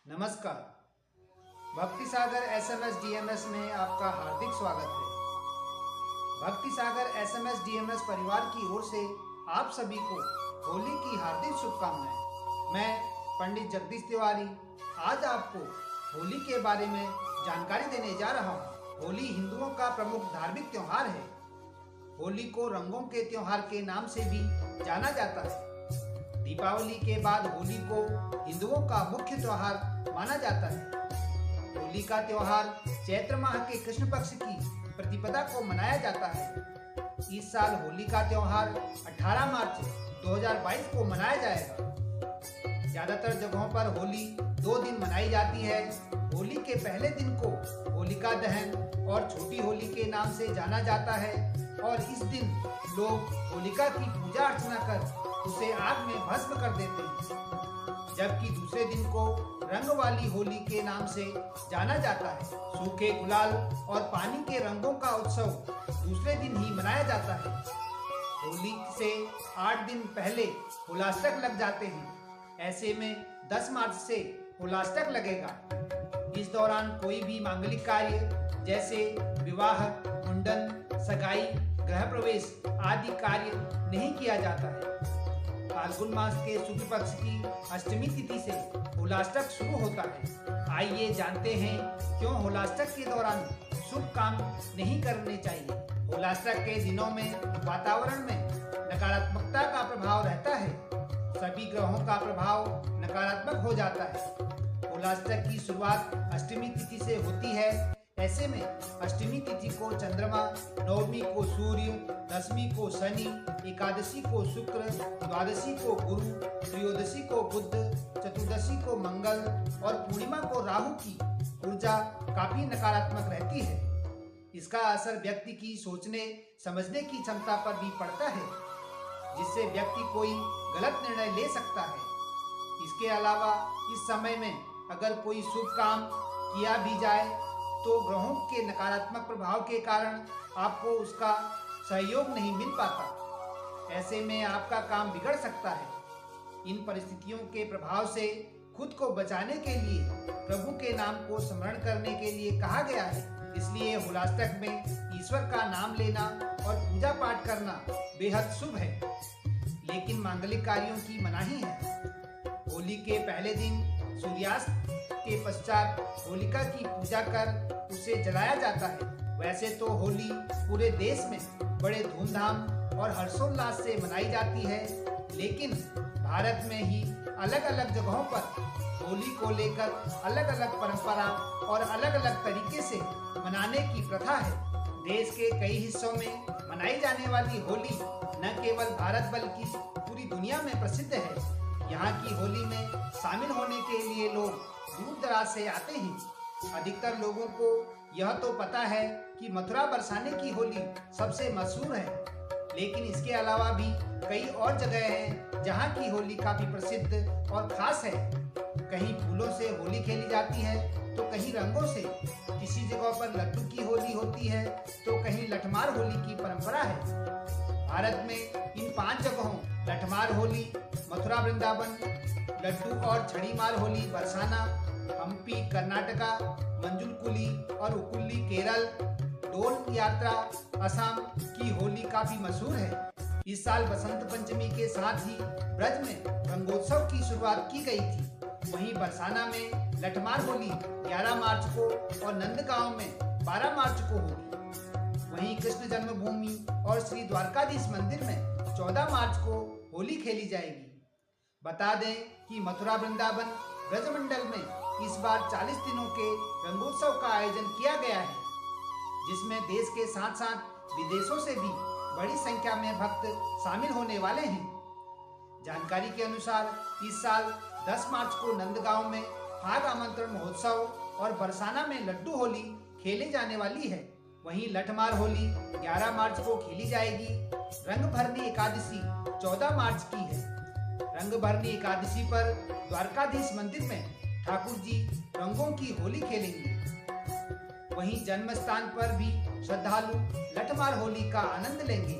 नमस्कार। भक्ति सागर SMS DMs में आपका हार्दिक स्वागत है। भक्ति सागर एसएमएस डीएमएस परिवार की ओर से आप सभी को होली की हार्दिक शुभकामनाएं। मैं पंडित जगदीश तिवारी आज आपको होली के बारे में जानकारी देने जा रहा हूँ। होली हिंदुओं का प्रमुख धार्मिक त्योहार है। होली को रंगों के त्योहार के नाम से भी जाना जाता है। दीपावली के बाद होली को हिंदुओं का मुख्य त्योहार माना जाता है। होली का त्योहार चैत्र माह के कृष्ण पक्ष की प्रतिपदा को मनाया जाता है। इस साल होली का त्योहार 18 मार्च 2022 को मनाया जाएगा। ज्यादातर जगहों पर होली 2 दिन मनाई जाती है। होली के पहले दिन को होलिका दहन और छोटी होली के नाम से जाना जाता है और इस दिन लोग होलिका की पूजा अर्चना कर उसे आग में भस्म कर देते हैं। जबकि दूसरे दिन को रंग वाली होली के नाम से जाना जाता है। सूखे गुलाल और पानी के रंगों का उत्सव दूसरे दिन ही मनाया जाता है। होली से 8 दिन पहले होलाष्टक लग जाते हैं। ऐसे में 10 मार्च से होलाष्टक लगेगा। इस दौरान कोई भी मांगलिक कार्य जैसे विवाह, मुंडन, सगाई, गृह प्रवेश आदि कार्य नहीं किया जाता है। फाल्गुन मास के शुक्ल पक्ष की अष्टमी तिथि से होलाष्टक शुरू होता है। आइए जानते हैं क्यों होलाष्टक के दौरान शुभ काम नहीं करने चाहिए। होलाष्टक के दिनों में वातावरण में नकारात्मकता का प्रभाव रहता है। सभी ग्रहों का प्रभाव नकारात्मक हो जाता है। होलाष्टक की शुरुआत अष्टमी तिथि से होती है। ऐसे में अष्टमी तिथि को चंद्रमा, नवमी को सूर्य, दशमी को शनि, एकादशी को शुक्र, द्वादशी को गुरु, त्रयोदशी को बुध, चतुर्दशी को मंगल और पूर्णिमा को राहु की ऊर्जा काफी नकारात्मक रहती है। इसका असर व्यक्ति की सोचने समझने की क्षमता पर भी पड़ता है, जिससे व्यक्ति कोई गलत निर्णय ले सकता है। इसके अलावा इस समय में अगर कोई शुभ काम किया भी जाए तो ग्रहों के नकारात्मक प्रभाव के कारण आपको उसका सहयोग नहीं मिल पाता। ऐसे में आपका काम बिगड़ सकता है। इन परिस्थितियों के प्रभाव से खुद को बचाने के लिए प्रभु के नाम को स्मरण करने के लिए कहा गया है। इसलिए होलाष्टक में ईश्वर का नाम लेना और पूजा पाठ करना बेहद शुभ है, लेकिन मांगलिक कार्यों की मनाही है। होली के पहले दिन सूर्यास्त के पश्चात होलिका की पूजा कर उसे जलाया जाता है। वैसे तो होली पूरे देश में बड़े धूमधाम और हर्षोल्लास से मनाई जाती है, लेकिन भारत में ही अलग अलग जगहों पर होली को लेकर अलग अलग परंपरा और अलग अलग तरीके से मनाने की प्रथा है। देश के कई हिस्सों में मनाई जाने वाली होली न केवल भारत बल्कि पूरी दुनिया में प्रसिद्ध है। यहाँ की होली में शामिल होने के लिए लोग दूर दराज से आते हैं। अधिकतर लोगों को यह तो पता है कि मथुरा बरसाने की होली सबसे मशहूर है, लेकिन इसके अलावा भी कई और जगह हैं जहाँ की होली काफी प्रसिद्ध और खास है। कहीं फूलों से होली खेली जाती है तो कहीं रंगों से। किसी जगह पर लड्डू की होली होती है तो कहीं लठमार होली की परंपरा है। भारत में इन 5 जगहों लठमार होली मथुरा वृंदावन, लड्डू और छड़ीमार होली बरसाना, हम्पी कर्नाटका, मंजुलकुली और उकुल्ली केरल, डोल यात्रा असम की होली काफी मशहूर है। इस साल बसंत पंचमी के साथ ही ब्रज में रंगोत्सव की शुरुआत की गई थी। वहीं बरसाना में लठमार होली 11 मार्च को और नंदगांव में 12 मार्च को होगी। वहीं कृष्ण जन्मभूमि और श्री द्वारकाधीश मंदिर में 14 मार्च को होली खेली जाएगी। बता दें कि मथुरा वृंदावन ब्रजमंडल में इस बार 40 दिनों के रंगोत्सव का आयोजन किया गया है, जिसमें देश के साथ साथ विदेशों से भी बड़ी संख्या में भक्त शामिल होने वाले हैं। जानकारी के अनुसार इस साल 10 मार्च को नंदगांव में फाग आमंत्रण महोत्सव और बरसाना में लड्डू होली खेले जाने वाली है। वहीं लठमार होली 11 मार्च को खेली जाएगी। रंग भरनी एकादशी 14 मार्च की है। रंग भरनी एकादशी पर द्वारकाधीश मंदिर में ठाकुर जी रंगों की होली खेलेंगे। वहीं जन्म स्थान पर भी श्रद्धालु लठमार होली का आनंद लेंगे।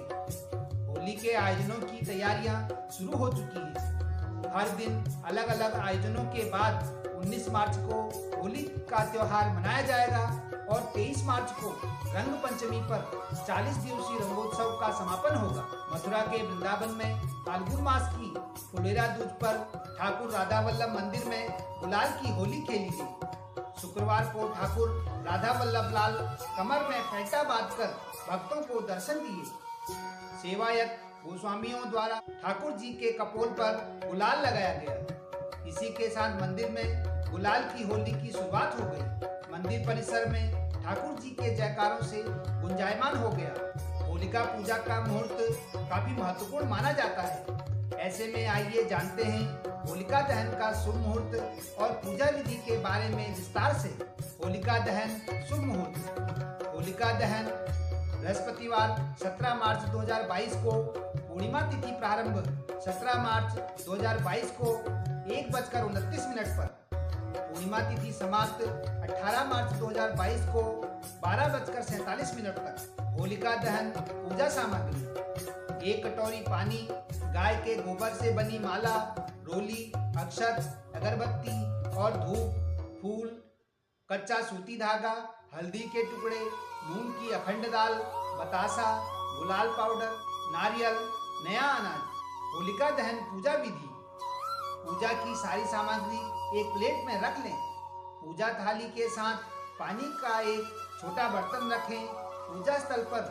होली के आयोजनों की तैयारियां शुरू हो चुकी हैं। हर दिन अलग अलग आयोजनों के बाद 19 मार्च को होली का त्योहार मनाया जाएगा और 23 मार्च को रंग पंचमी पर 40 दिवसीय रंगोत्सव का समापन होगा। मथुरा के वृंदावन में फाल्गुन मास की फुलेरा दूज पर ठाकुर राधा वल्लभ मंदिर में गुलाल की होली खेली गई। शुक्रवार को ठाकुर राधा वल्लभ लाल कमर में फेंटा बांधकर भक्तों को दर्शन दिए। सेवायत गोस्वामियों द्वारा ठाकुर जी के कपोल पर गुलाल लगाया गया। इसी के साथ मंदिर में गुलाल की होली की शुरुआत हो गई। मंदिर परिसर में ठाकुर जी के जयकारों से गुंजायमान हो गया। होलिका पूजा का मुहूर्त काफी महत्वपूर्ण माना जाता है। ऐसे में आइए जानते हैं होलिका दहन का शुभ मुहूर्त और पूजा विधि के बारे में विस्तार से। होलिका दहन शुभ मुहूर्त। होलिका दहन बृहस्पतिवार 17 मार्च 2022 को पूर्णिमा तिथि प्रारंभ 17 मार्च 2022 को 1:29 पर, पूर्णिमा तिथि समाप्त 18 मार्च 2022 को 12:47 तक। होलिका दहन पूजा सामग्री: 1 कटोरी पानी, गाय के गोबर से बनी माला, रोली, अक्षत, अगरबत्ती और धूप, फूल, कच्चा सूती धागा, हल्दी के टुकड़े, मूंग की अखंड दाल, बतासा, गुलाल पाउडर, नारियल, नया अनाज। होलिका दहन पूजा विधि: पूजा की सारी सामग्री एक प्लेट में रख लें। पूजा थाली के साथ पानी का एक छोटा बर्तन रखें। पूजा स्थल पर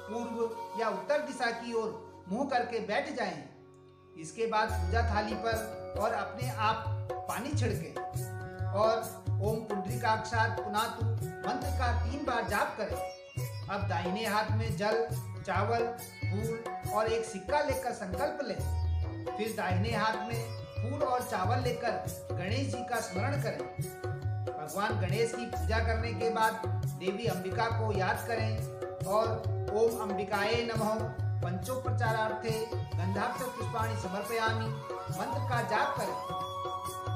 पूर्व या उत्तर दिशा की ओर मुंह करके बैठ जाएं। इसके बाद पूजा थाली पर और अपने आप पानी छिड़कें और ओम पुंडरीकाक्षात् पुनातु मंत्र का 3 बार जाप करें। अब दाहिने हाथ में जल, चावल, फूल और एक सिक्का लेकर संकल्प लें। फिर दाहिने हाथ में फूल और चावल लेकर गणेश जी का स्मरण करें। भगवान गणेश की पूजा करने के बाद देवी अंबिका को याद करें और ओम अंबिकाये नमः पंचोपचारार्थे गंधाक्ष पुष्पाणि समर्पयामि मंत्र का जाप करें।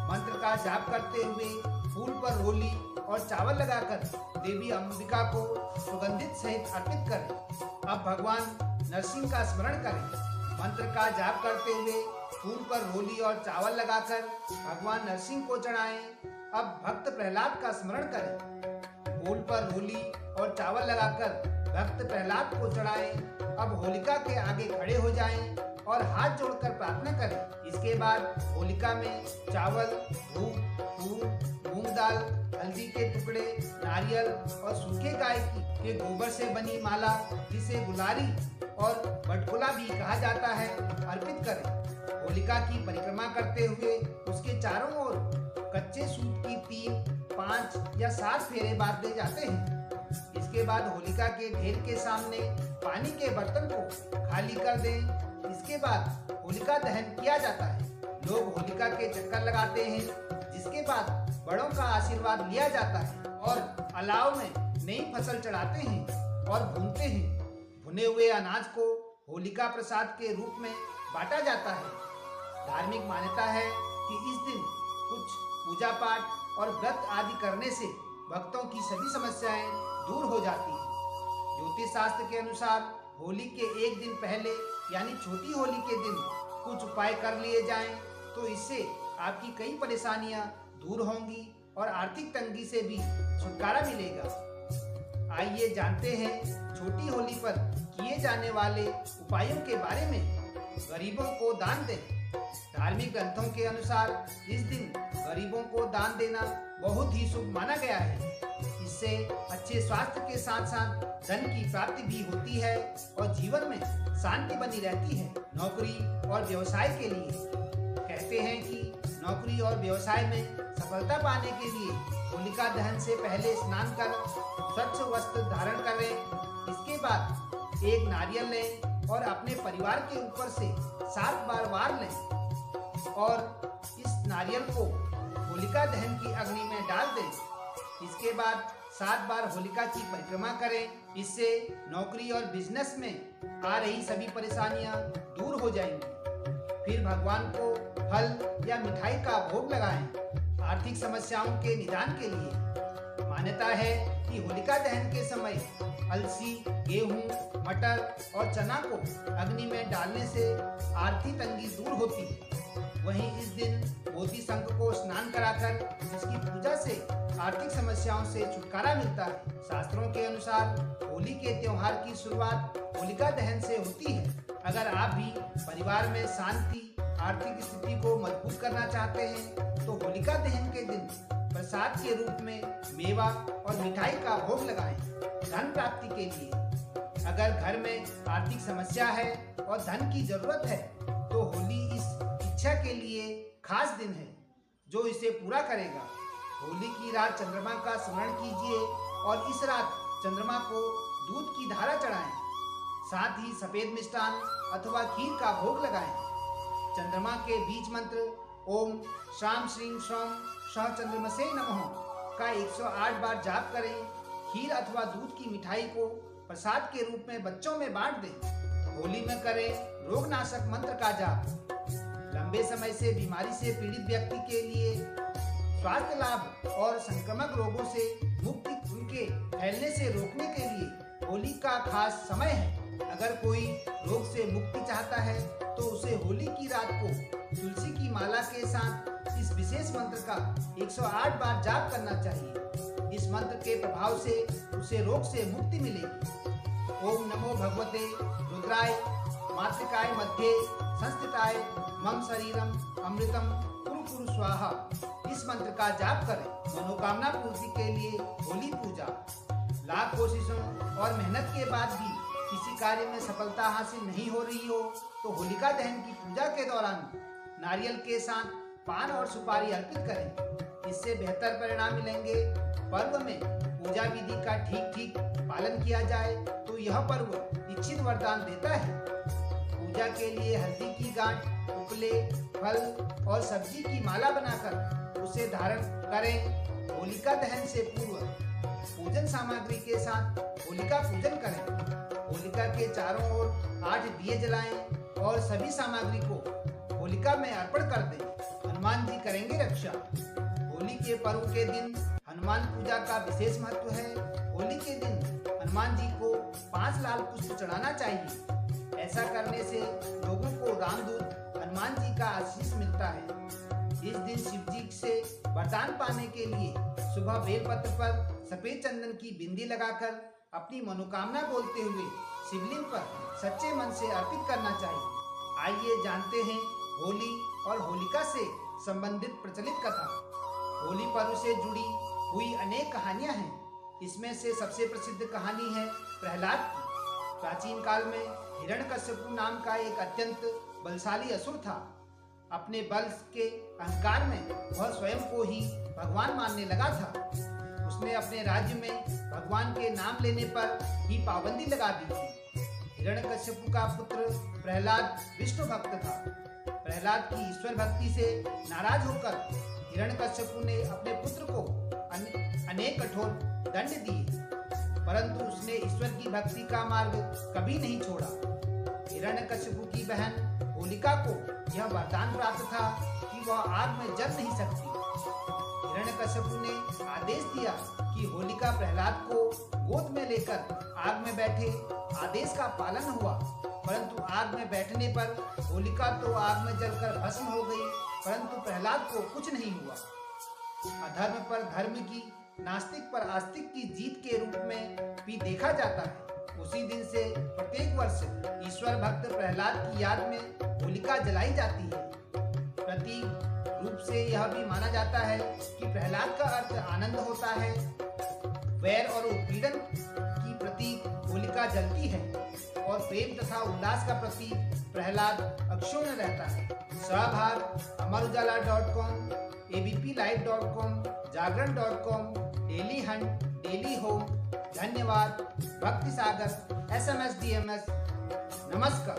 मंत्र का जाप करते हुए फूल पर रोली और चावल लगाकर देवी अंबिका को सुगंधित सहित अर्पित करें। अब भगवान नरसिंह का स्मरण करें। मंत्र का जाप करते हुए फूल पर रोली और चावल लगाकर भगवान नरसिंह को चढ़ाएं। अब भक्त प्रहलाद का स्मरण करें। फूल पर रोली और चावल लगाकर भक्त प्रहलाद को चढ़ाएं। अब होलिका के आगे खड़े हो जाएं और हाथ जोड़कर प्रार्थना करें। इसके बाद होलिका में चावल, धूप, फूल, मूंग दाल, हल्दी के टुकड़े, नारियल और सूखे गाय के गोबर से बनी माला, जिसे गुलारी और बटकुला भी कहा जाता है, अर्पित करें। होलिका की परिक्रमा करते हुए उसके चारों ओर कच्चे सूत की 3, 5 या 7 फेरे बांधे जाते हैं। इसके बाद होलिका के ढेर के सामने पानी के बर्तन को खाली कर दें। इसके बाद होलिका दहन किया जाता है। लोग होलिका के चक्कर लगाते हैं, जिसके बाद बड़ों का आशीर्वाद लिया जाता है और अलाव में नई फसल चढ़ाते हैं और भूनते हैं। भुने हुए अनाज को होलिका प्रसाद के रूप में बांटा जाता है। धार्मिक मान्यता है कि इस दिन कुछ पूजा पाठ और व्रत आदि करने से भक्तों की सभी समस्याएं दूर हो जाती हैं। ज्योतिष शास्त्र के अनुसार होली के एक दिन पहले यानी छोटी होली के दिन कुछ उपाय कर लिए जाएं तो इससे आपकी कई परेशानियां दूर होंगी और आर्थिक तंगी से भी छुटकारा मिलेगा। आइए जानते हैं छोटी होली पर किए जाने वाले उपायों के बारे में। गरीबों को दान दें। धार्मिक ग्रंथों के अनुसार इस दिन गरीबों को दान देना बहुत ही शुभ माना गया है। इससे अच्छे स्वास्थ्य के साथ साथ धन की प्राप्ति भी होती है और जीवन में शांति बनी रहती है। नौकरी और व्यवसाय के लिए कहते हैं कि नौकरी और व्यवसाय में सफलता पाने के लिए होलिका दहन से पहले स्नान कर स्वच्छ वस्त्र धारण करें। इसके बाद एक नारियल लें और अपने परिवार के ऊपर से 7 बार वार लें और इस नारियल को होलिका दहन की अग्नि में डाल दें। इसके बाद 7 बार होलिका की परिक्रमा करें। इससे नौकरी और बिजनेस में आ रही सभी परेशानियां दूर हो जाएंगी। फिर भगवान को फल या मिठाई का भोग लगाएं। आर्थिक समस्याओं के निदान के लिए मान्यता है कि होलिका दहन के समय अलसी, गेहूं, मटर और चना को अग्नि में डालने से आर्थिक तंगी दूर होती है। वहीं इस दिन मोती शंख को स्नान कराकर जिसकी पूजा से आर्थिक समस्याओं से छुटकारा मिलता है। शास्त्रों के अनुसार होली के त्योहार की शुरुआत होलिका दहन से होती है। अगर आप भी परिवार में शांति, आर्थिक स्थिति को मजबूत करना चाहते हैं तो होलिका दहन के दिन प्रसाद के रूप में मेवा और मिठाई का भोग लगाएं। धन प्राप्ति के लिए अगर घर में आर्थिक समस्या है और धन की जरूरत है तो होली इस इच्छा के लिए खास दिन है जो इसे पूरा करेगा। होली की रात चंद्रमा का स्मरण कीजिए और इस रात चंद्रमा को दूध की धारा चढ़ाएं। साथ ही सफेद मिष्टान अथवा खीर का भोग लगाएं। चंद्रमा के बीज मंत्र ओम श्राम श्रीं श्रम सह चंद्रमसे नमः का 108 बार जाप करें। खीर अथवा दूध की मिठाई को प्रसाद के रूप में बच्चों में बांट दें। होली में करें रोगनाशक मंत्र का जाप। लंबे समय से बीमारी से पीड़ित व्यक्ति के लिए स्वास्थ्य लाभ और संक्रामक रोगों से मुक्ति उनके फैलने से रोकने के लिए होली का खास समय है। अगर कोई रोग से मुक्ति चाहता है तो उसे होली की रात को तुलसी की माला के साथ इस विशेष मंत्र का 108 बार जाप करना चाहिए। इस मंत्र के प्रभाव से उसे रोग से मुक्ति मिलेगी। ओम नमो भगवते रुद्राय मातृकाय मध्ये संस्थिताय मम शरीरम अमृतम कुरु कुरु स्वाहा। इस मंत्र का जाप करें। मनोकामना पूर्ति के लिए होली पूजा। लाख कोशिशों और मेहनत के बाद भी किसी कार्य में सफलता हासिल नहीं हो रही हो तो होलिका दहन की पूजा के दौरान नारियल के साथ पान और सुपारी अर्पित करें। इससे बेहतर परिणाम मिलेंगे। पर्व में पूजा विधि का ठीक पालन किया जाए तो यह पर्व इच्छित वरदान देता है। पूजा के लिए हल्दी की गांठ, उपले, फल और सब्जी की माला बनाकर उसे धारण करें। होलिका दहन से पूर्व पूजन सामग्री के साथ होलिका पूजन करें। होलिका के चारों ओर 8 दिए जलाएं और सभी सामग्री को होलिका में अर्पण कर दें। हनुमान जी करेंगे रक्षा। होली के पर्व के दिन हनुमान पूजा का विशेष महत्व है। होली के दिन हनुमान जी को 5 लाल पुष्प चढ़ाना चाहिए। ऐसा करने से लोगों को रामदूत हनुमान जी का आशीष मिलता है। इस दिन शिव जी से वरदान पाने के लिए सुबह बेलपत्र पर सफेद चंदन की बिंदी लगाकर अपनी मनोकामना बोलते हुए शिवलिंग पर सच्चे मन से अर्पित करना चाहिए। आइए जानते हैं होली और होलिका से संबंधित प्रचलित कथा। होली पर्व से जुड़ी हुई अनेक कहानियां हैं। इसमें से सबसे प्रसिद्ध कहानी है प्रहलाद की। प्राचीन काल में हिरण्यकश्यपु नाम का एक अत्यंत बलशाली असुर था। अपने बल के अहंकार में वह स्वयं को ही भगवान मानने लगा था। उसने अपने राज्य में भगवान के नाम लेने पर ही पाबंदी लगा दी थी। हिरण्यकश्यपु का पुत्र प्रहलाद विष्णु भक्त था। प्रहलाद की ईश्वर भक्ति से नाराज होकर हिरण्यकश्यपु ने अपने पुत्र को अनेक कठोर दंड दिए, परंतु उसने ईश्वर की भक्ति का मार्ग कभी नहीं छोड़ा। हिरण्यकश्यपु की बहन होलिका को यह वरदान प्राप्त था कि वह आग में जल नहीं सकती। हिरण्यकश्यपु ने आदेश दिया कि होलिका प्रहलाद को गोद में लेकर आग में बैठे। आदेश का पालन हुआ, परंतु आग में बैठने पर होलिका तो आग में जलकर भस्म हो गई, परंतु प्रहलाद को कुछ नहीं हुआ। अधर्म पर धर्म की, नास्तिक पर आस्तिक की जीत के रूप में भी देखा जाता है। उसी दिन से प्रत्येक वर्ष ईश्वर भक्त प्रहलाद की याद में होलिका जलाई जाती है। प्रतीक रूप से यह भी माना जाता है कि प्रहलाद का अर्थ आनंद होता है। वैर और उत्पीड़न की प्रतीक होलिका जलती है और प्रेम तथा उल्लास का प्रतीक प्रहलाद अक्षुण्ण रहता है। सहभाग अमरउजाला.com, abplive.com, जागरण.com, डेली हंट, डेली होम। धन्यवाद। भक्ति सागर SMS DMS। नमस्कार।